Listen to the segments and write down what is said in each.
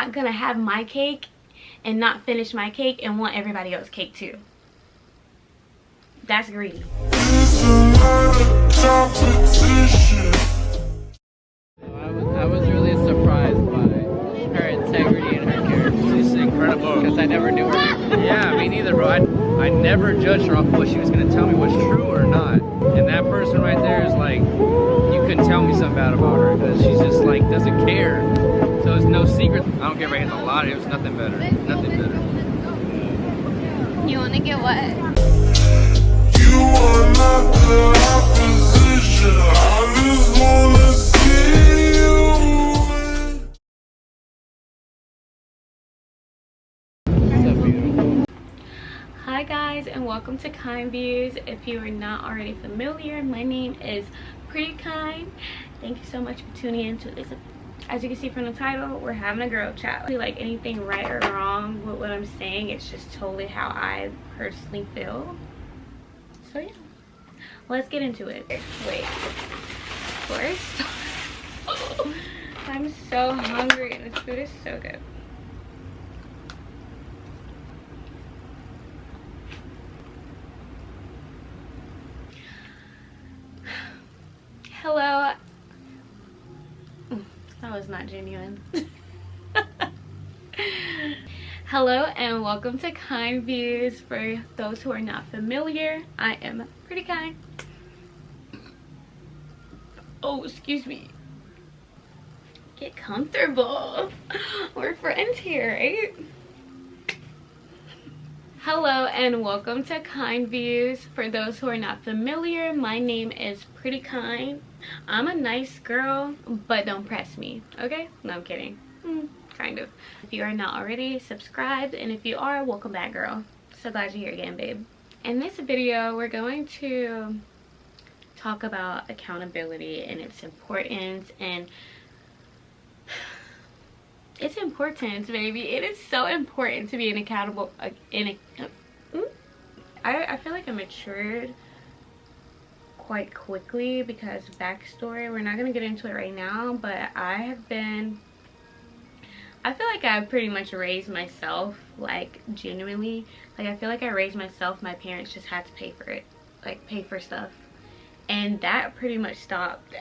not gonna have my cake and not finish my cake and want everybody else's cake too. That's greedy. I was really surprised by her integrity and her character. She's incredible. Because I never knew her. Yeah, me neither, bro. I never judged her off what she was gonna tell me was true or not. And that person right there is like, you couldn't tell me something bad about her because she's just like doesn't care. So it's no secret. I don't give her hands a lot. It was nothing better. Nothing better. You want to get what? You are not the opposition. I just wanna see you. So beautiful. Hi guys, and welcome to Kyng Views. If you are not already familiar, my name is Pretty Kyng. Thank you so much for tuning into this. As you can see from the title, we're having a girl chat. Like anything right or wrong with what I'm saying, it's just totally how I personally feel. So yeah, let's get into it. Wait, first, I'm so hungry and this food is so good. Hello. That was not genuine. Hello and welcome to Kyng Views. For those who are not familiar, I am Pretty Kyng. Oh, excuse me. Get comfortable. We're friends here, right? Hello and welcome to Kyng Views. For those who are not familiar, my name is Pretty Kyng. I'm a nice girl, but don't press me, okay? No, I'm kidding. Kind of. If you are not already, subscribed, and if you are, welcome back, girl. So glad you're here again, babe. In this video, we're going to talk about accountability and its importance, and it's important, baby. It is so important to be an accountable I feel like I matured quite quickly because backstory, we're not going to get into it right now, but I feel like I pretty much raised myself, like genuinely. Like I feel like I raised myself. My parents just had to pay for it, like pay for stuff, and that pretty much stopped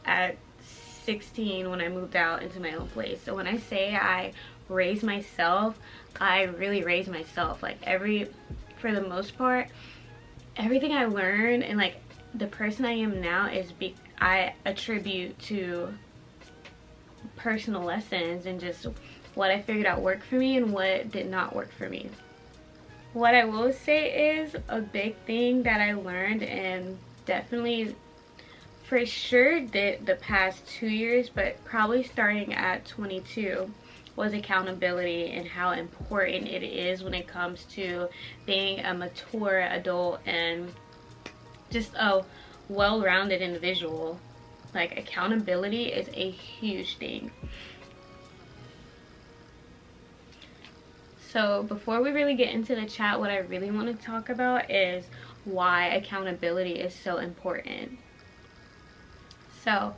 at 16 when I moved out into my own place. So when I say I raised myself, I really raised myself. Like for the most part, everything I learned and like the person I am now I attribute to personal lessons and just what I figured out worked for me and what did not work for me. What I will say is a big thing that I learned, and definitely for sure did the past 2 years, but probably starting at 22, was accountability and how important it is when it comes to being a mature adult and just a well-rounded individual. Like accountability is a huge thing. So before we really get into the chat, what I really want to talk about is why accountability is so important. So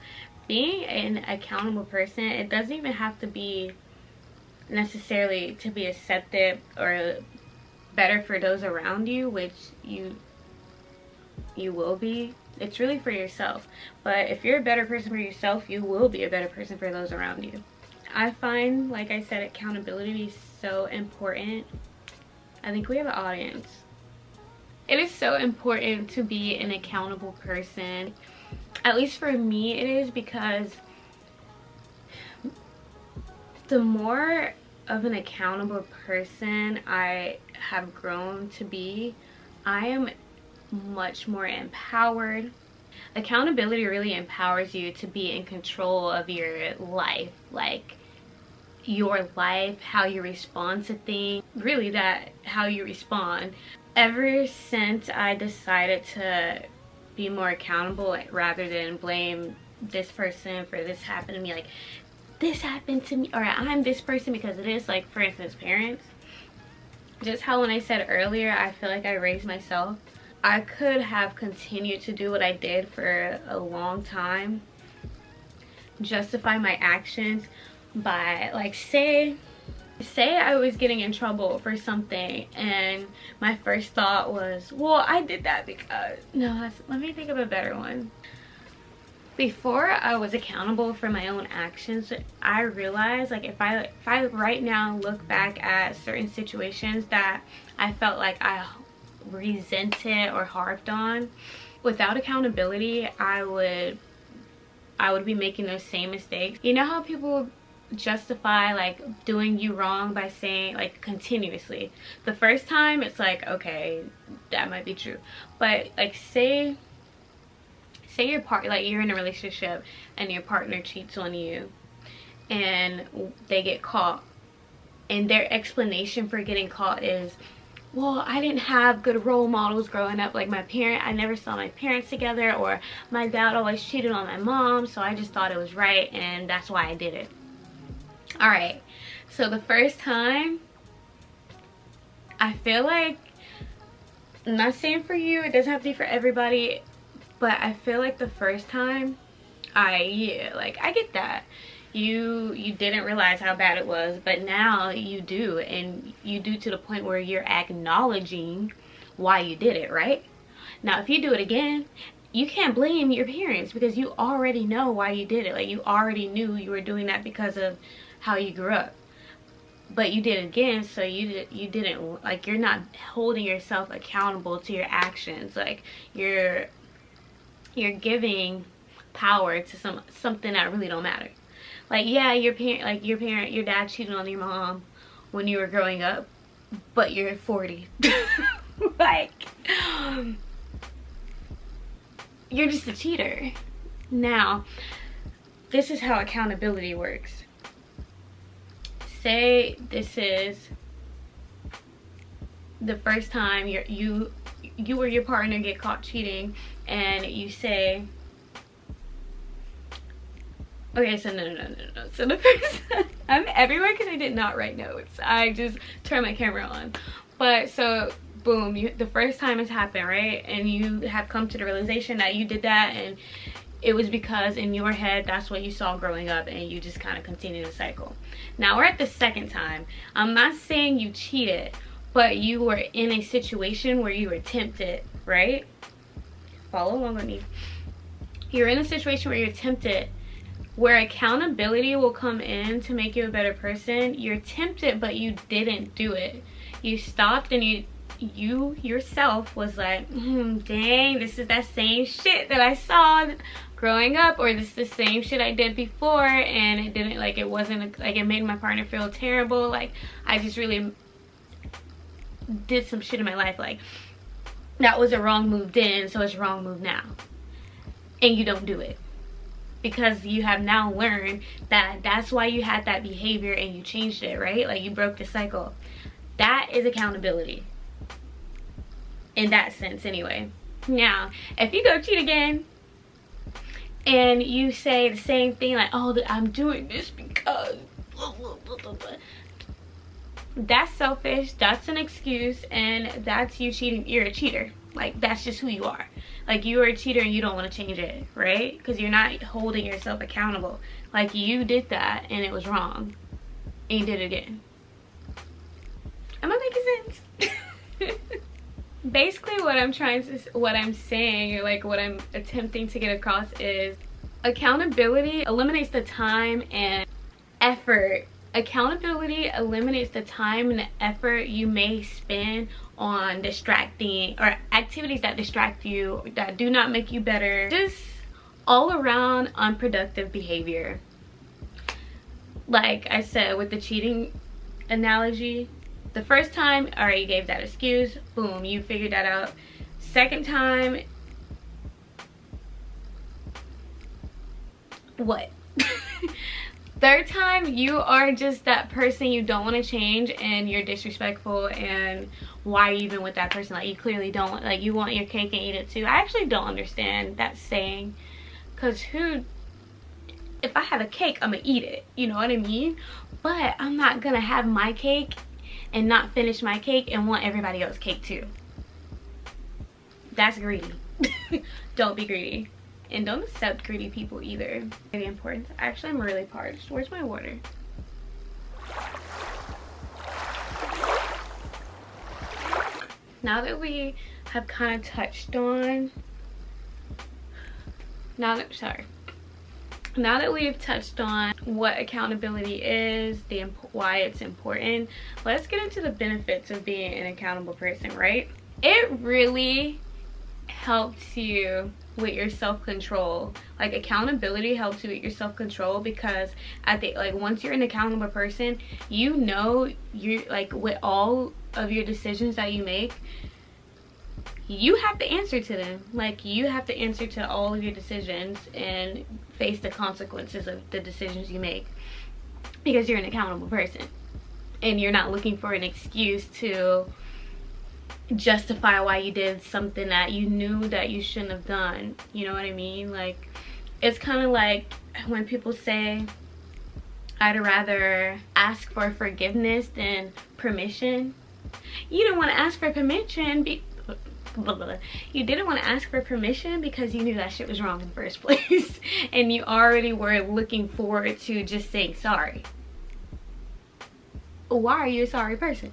being an accountable person, it doesn't even have to be necessarily to be accepted or better for those around you, which you will be. It's really for yourself. But if you're a better person for yourself, you will be a better person for those around you. I find, like I said, accountability to be so important. I think we have an audience. It is so important to be an accountable person. At least for me it is, because the more of an accountable person I have grown to be, I am much more empowered. Accountability really empowers you to be in control of your life, like your life, how you respond to things, really that how you respond. Ever since I decided to be more accountable rather than blame this person for this happened to me, like this happened to me, or I'm this person because of this, like for instance parents, just how when I said earlier I feel like I raised myself, I could have continued to do what I did for a long time, justify my actions, by, like, say I was getting in trouble for something and my first thought was, well, I did that because, no, let me think of a better one. Before I was accountable for my own actions, I realized, like, if I right now look back at certain situations that I felt like I resented or harped on, without accountability, I would be making those same mistakes. You know how people justify, like, doing you wrong by saying, like, continuously. The first time it's like, okay, that might be true, but, like, say your like, you're in a relationship and your partner cheats on you and they get caught, and their explanation for getting caught is, well, I didn't have good role models growing up. Like, I never saw my parents together, or my dad always cheated on my mom, so I just thought it was right and that's why I did it. All right, so the first time, I feel like, I'm not saying for you, it doesn't have to be for everybody, but I feel like the first time, I get that. You didn't realize how bad it was, but now you do, and you do to the point where you're acknowledging why you did it, right? Now, if you do it again, you can't blame your parents because you already know why you did it. Like, you already knew you were doing that because of how you grew up. But you did it again, so you didn't, like, you're not holding yourself accountable to your actions. Like, you're giving power to something that really don't matter. Like, yeah, your dad cheated on your mom when you were growing up, but you're 40. Like, you're just a cheater. Now, this is how accountability works. Say this is the first time you or your partner get caught cheating, and you say, okay, so no. So the first time, I'm everywhere because I did not write notes. I just turned my camera on. But so, boom, the first time it's happened, right? And you have come to the realization that you did that, and it was because in your head that's what you saw growing up, and you just kind of continue the cycle. Now we're at the second time. I'm not saying you cheated, but you were in a situation where you were tempted, right? Follow along with me. You're in a situation where you're tempted, where accountability will come in to make you a better person. You're tempted, but you didn't do it. You stopped, and you yourself was like, dang, this is that same shit that I saw growing up, or this is the same shit I did before, and it didn't, like, it wasn't, like, it made my partner feel terrible. Like, I just really did some shit in my life. Like, that was a wrong move then, so it's a wrong move now. And you don't do it. Because you have now learned that that's why you had that behavior, and you changed it, right? Like, you broke the cycle. That is accountability. In that sense, anyway. Now, if you go cheat again, and you say the same thing, like, oh, I'm doing this because blah, blah, blah, blah, blah. That's selfish, that's an excuse, and that's you cheating. You're a cheater. Like, that's just who you are. Like, you are a cheater and you don't want to change it, right? Because you're not holding yourself accountable. Like, you did that and it was wrong, and you did it again. Am I making sense? Basically, what I'm saying, or like what I'm attempting to get across, is accountability eliminates the time and effort. Accountability eliminates the time and the effort you may spend on distracting, or activities that distract you, that do not make you better. Just all around unproductive behavior. Like I said with the cheating analogy, the first time, all right, you gave that excuse, boom, you figured that out. Second time, what? Third time, you are just that person you don't want to change, and you're disrespectful, and why even with that person? Like, you clearly don't, like, you want your cake and eat it too. I actually don't understand that saying, because if I have a cake, I'm gonna eat it, you know what I mean? But I'm not gonna have my cake and not finish my cake and want everybody else's cake too. That's greedy. Don't be greedy. And don't accept greedy people either. Really important. Actually, I'm really parched. Where's my water? now that we have kind of touched on, now that we've touched on what accountability is, why it's important, let's get into the benefits of being an accountable person, right? It really helps you with your self-control. Like, accountability helps you with your self-control, because once you're an accountable person, you know, you like, with all of your decisions that you make, you have to answer to them. Like, you have to answer to all of your decisions and face the consequences of the decisions you make, because you're an accountable person and you're not looking for an excuse to justify why you did something that you knew that you shouldn't have done. You know what I mean? Like, it's kind of like when people say, I'd rather ask for forgiveness than permission. You didn't want to ask for permission you didn't want to ask for permission because you knew that shit was wrong in the first place. And you already were looking forward to just saying sorry. Why are you a sorry person?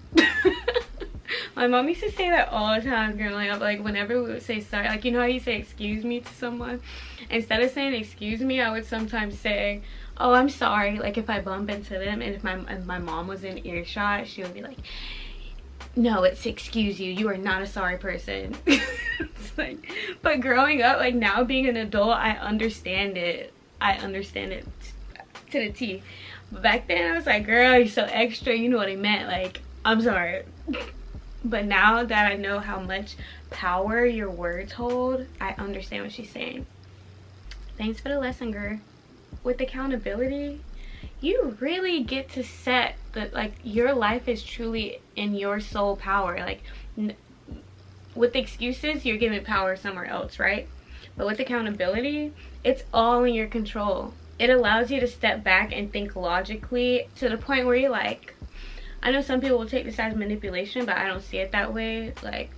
My mom used to say that all the time growing up. Like, whenever we would say sorry, like, you know how you say excuse me to someone? Instead of saying excuse me, I would sometimes say, oh, I'm sorry. Like, if I bump into them, and if my mom was in earshot, she would be like, no, it's excuse you. You are not a sorry person. It's like, but growing up, like, now being an adult, I understand it. I understand it to the T. But back then, I was like, girl, you're so extra. You know what I meant. Like, I'm sorry. But now that I know how much power your words hold, I understand what she's saying. Thanks for the lesson, girl. With accountability, you really get to set the, like, your life is truly in your sole power. Like, with excuses, you're giving power somewhere else, right? But with accountability, it's all in your control. It allows you to step back and think logically to the point where you're like, I know some people will take this as manipulation, but I don't see it that way. Like,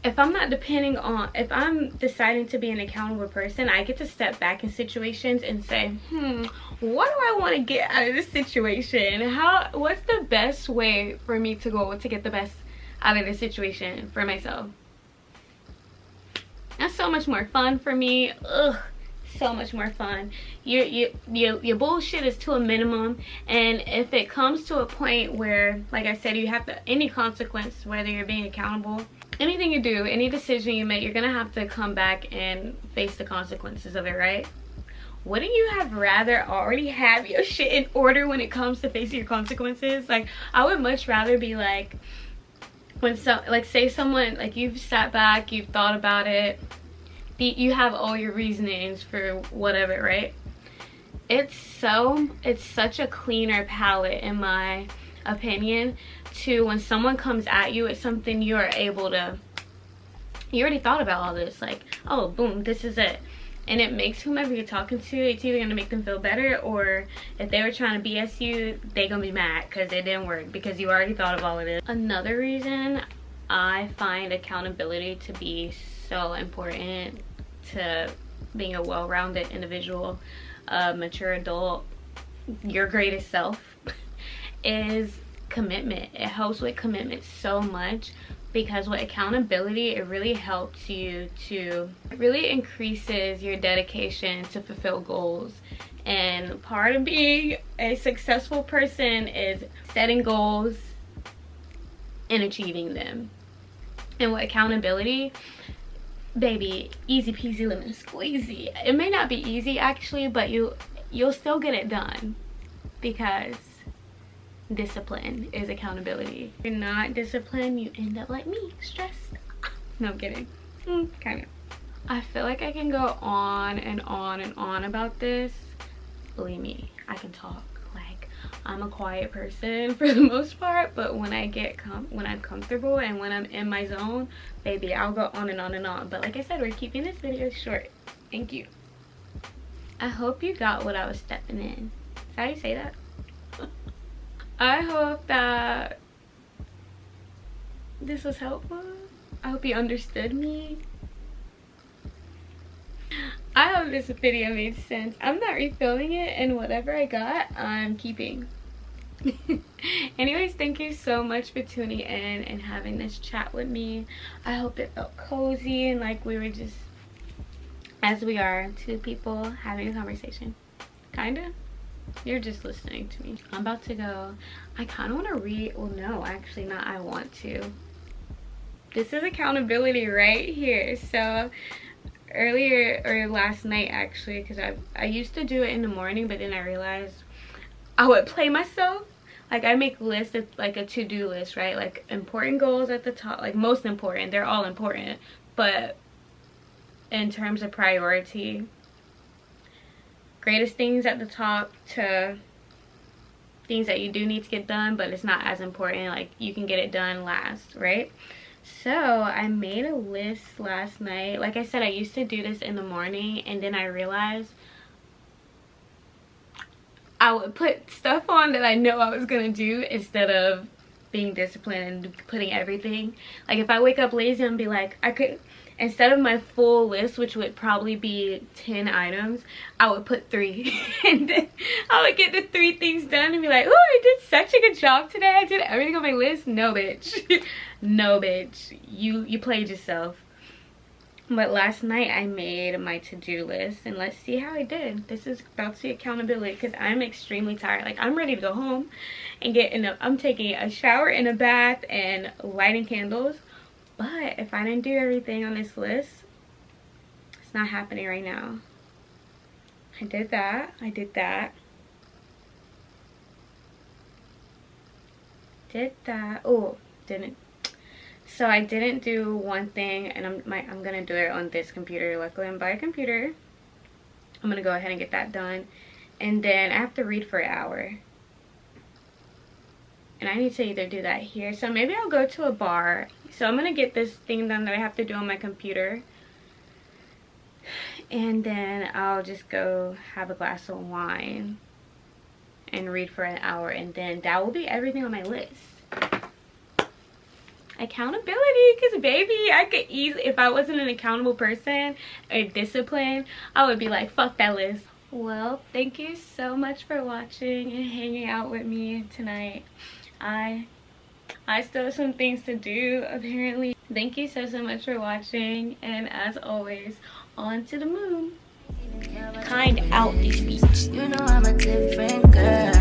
if I'm deciding to be an accountable person, I get to step back in situations and say, what do I want to get out of this situation? What's the best way for me to get the best out of this situation for myself? That's so much more fun for me. Ugh, so much more fun. Your bullshit is to a minimum, and if it comes to a point where, like I said, you have to, any consequence, whether you're being accountable, anything you do, any decision you make, you're gonna have to come back and face the consequences of it, right? Wouldn't you have rather already have your shit in order when it comes to facing your consequences? Like, I would much rather be like, say someone, like, you've sat back, you've thought about it, you have all your reasonings for whatever, right? It's such a cleaner palette, in my opinion, to when someone comes at you, it's something you already thought about all this, like, oh, boom, this is it. And it makes whomever you're talking to, it's either gonna make them feel better, or if they were trying to BS you, they gonna be mad because it didn't work, because you already thought of all of this. Another reason I find accountability to be so important to being a well-rounded individual, a mature adult, your greatest self, is commitment. It helps with commitment so much, because with accountability, it really helps you to, it really increases your dedication to fulfill goals. And part of being a successful person is setting goals and achieving them. And with accountability, baby, easy peasy lemon squeezy. It may not be easy actually, but you'll still get it done, because discipline is accountability. If you're not disciplined, you end up like me, stressed. No, I'm kidding. Kind of. I feel like I can go on and on and on about this. Believe me, I can talk. Like, I'm a quiet person for the most part, but when I get when I'm comfortable and when I'm in my zone, baby, I'll go on and on and on. But like I said, we're keeping this video short. Thank you. I hope you got what I was stepping in. Is that how you say that? I hope that this was helpful. I hope you understood me. I hope this video made sense. I'm not refilming it, and whatever I got, I'm keeping. Anyways, thank you so much for tuning in and having this chat with me. I hope it felt cozy and like we were just, as we are, two people having a conversation. Kinda. You're just listening to me. I'm about to go. I kind of want to read. Well, no, actually not. I want to. This is accountability right here. So earlier, or last night actually, because I used to do it in the morning, but then I realized I would play myself. Like I make lists of like a to-do list, right? Like important goals at the top, like most important. They're all important, but in terms of priority, greatest things at the top to things that you do need to get done, but it's not as important, like you can get it done last, right? So I made a list last night. Like I said, I used to do this in the morning, and then I realized I would put stuff on that I know I was gonna do instead of being disciplined and putting everything. Like if I wake up lazy and be like, I could, instead of my full list, which would probably be 10 items, I would put 3. And then I would get the 3 things done and be like, oh, I did such a good job today. I did everything on my list. No, bitch. No, bitch. You played yourself. But last night I made my to-do list, and let's see how I did. This is about to be accountability because I'm extremely tired. Like I'm ready to go home and I'm taking a shower and a bath and lighting candles. But if I didn't do everything on this list, it's not happening right now. I did that. Did that. Oh, didn't. So I didn't do one thing, and I'm gonna do it on this computer. Luckily I'm by a computer. I'm gonna go ahead and get that done, and then I have to read for an hour, and I need to either do that here, so maybe I'll go to a bar. So I'm gonna get this thing done that I have to do on my computer, and then I'll just go have a glass of wine and read for an hour, and then that will be everything on my list. Accountability, because baby, I could easily, if I wasn't an accountable person or disciplined, I would be like, fuck that list. Well, thank you so much for watching and hanging out with me tonight. I still have some things to do apparently. Thank you so much for watching, and as always, on to the moon. Kind out this beach. You know I'm a different girl.